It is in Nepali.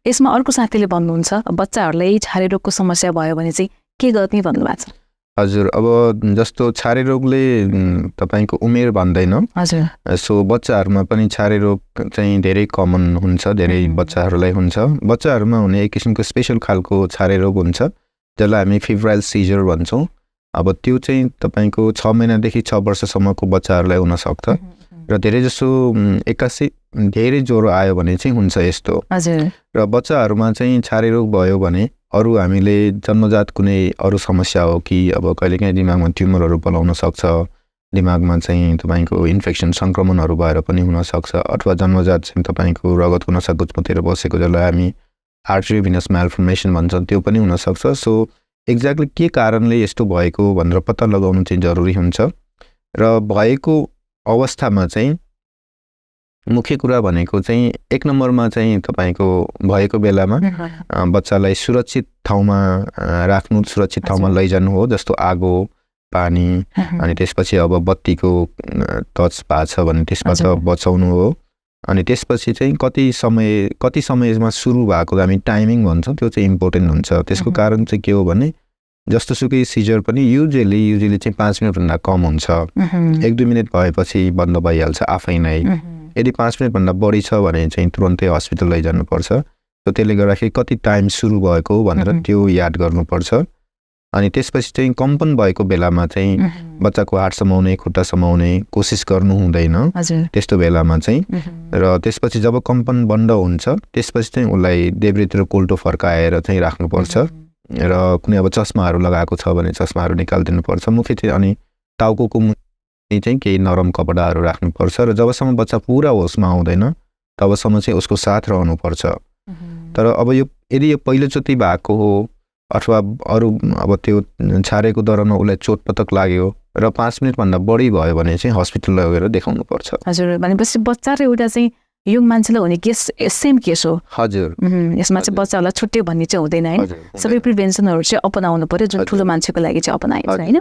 यसमा अर्को साथीले भन्नुहुन्छ बच्चाहरूलाई छारे रोगको समस्या भयो भने चाहिँ के गर्ने भन्नुभएको छ? हजुर, अब जस्तो छारे रोगले तपाईको उमेर भन्दैन। हजुर। सो बच्चाहरूमा पनि छारे रोग चाहिँ धेरै कमन हुन्छ, धेरै बच्चाहरूलाई हुन्छ। बच्चाहरूमा हुने एक किसिमको स्पेशल खालको छारे रोग हुन्छ जसलाई हामी फेब्राइल सिजर भन्छौँ। अब त्यो चाहिँ तपाईको 6 महिनादेखि 6 वर्षसम्मको बच्चाहरूलाई हुन सक्छ र धेरै जसो एक्कासी धेरै ज्वरो आयो भने चाहिँ हुन्छ यस्तो। र बच्चाहरूमा चाहिँ छारे रोग भयो भने अरू हामीले जन्मजात कुनै अरू समस्या हो कि अब कहिलेकाहीँ दिमागमा ट्युमरहरू पलाउन सक्छ, दिमागमा चाहिँ तपाईको इन्फेक्सन सङ्क्रमणहरू भएर पनि हुन सक्छ, अथवा जन्मजात चाहिँ तपाईको रगतको नसा गुच्मोतिर बसेको जसलाई हामी आर्टरी भेनस म्यालफर्मेसन भन्छौँ त्यो पनि हुन सक्छ। सो एक्ज्याक्टली के कारणले यस्तो भएको भनेर पत्ता लगाउनु चाहिँ जरुरी हुन्छ। र भएको अवस्थामा चाहिँ मुख्य कुरा भनेको चाहिँ एक नम्बरमा चाहिँ तपाईको भएको बेलामा बच्चालाई सुरक्षित ठाउँमा राख्नु, सुरक्षित ठाउँमा लैजानु हो, जस्तो आगो, पानी, अनि त्यसपछि अब बत्तीको टच भएको छ भने त्यसबाट बचाउनु हो। अनि त्यसपछि चाहिँ कति समयमा सुरु भएको हामी टाइमिङ भन्छौँ, त्यो चाहिँ इम्पोर्टेन्ट हुन्छ। त्यसको कारण चाहिँ के हो भने जस्तो सुकै सिजर पनि युजुअली चाहिँ 5 मिनटभन्दा कम हुन्छ, 1-2 मिनट भएपछि बन्द भइहाल्छ आफै नै। यदि 5 मिनटभन्दा बढी छ भने चाहिँ तुरन्तै हस्पिटल लैजानुपर्छ। सो त्यसले गर्दाखेरि कति टाइम सुरु भएको भनेर त्यो याद गर्नुपर्छ। अनि त्यसपछि चाहिँ कम्पन भएको बेलामा चाहिँ बच्चाको हात समाउने, खुट्टा समाउने कोसिस गर्नु हुँदैन त्यस्तो बेलामा चाहिँ। र त्यसपछि जब कम्पन बन्द हुन्छ त्यसपछि चाहिँ उसलाई देब्रेतिर कोल्टो फर्काएर चाहिँ राख्नुपर्छ। र कुनै अब चस्माहरू लगाएको छ भने चस्माहरू निकालिदिनुपर्छ मुख्य चाहिँ। अनि टाउको मुनि चाहिँ केही नरम कपडाहरू राख्नुपर्छ र जबसम्म बच्चा पुरा होसमा आउँदैन तबसम्म चाहिँ उसको साथ रहनुपर्छ। तर अब यो यदि यो पहिलोचोटि भएको हो अथवा अरू अब त्यो छारेको दौरानमा उसलाई चोटपटक लाग्यो र 5 मिनटभन्दा बढी भयो भने चाहिँ हस्पिटल लगेर देखाउनुपर्छ। हजुर, भनेपछि बच्चा र एउटा चाहिँ यङ मान्छेलाई हुने केस सेम केस हो। हजुर, यसमा चाहिँ बच्चाहरूलाई छुट्टै भन्ने चाहिँ हुँदैन है। सबै प्रिभेन्सनहरू चाहिँ अपनाउनु पर्यो जुन ठुलो मान्छेको लागि चाहिँ अपनाइन्छ हैन।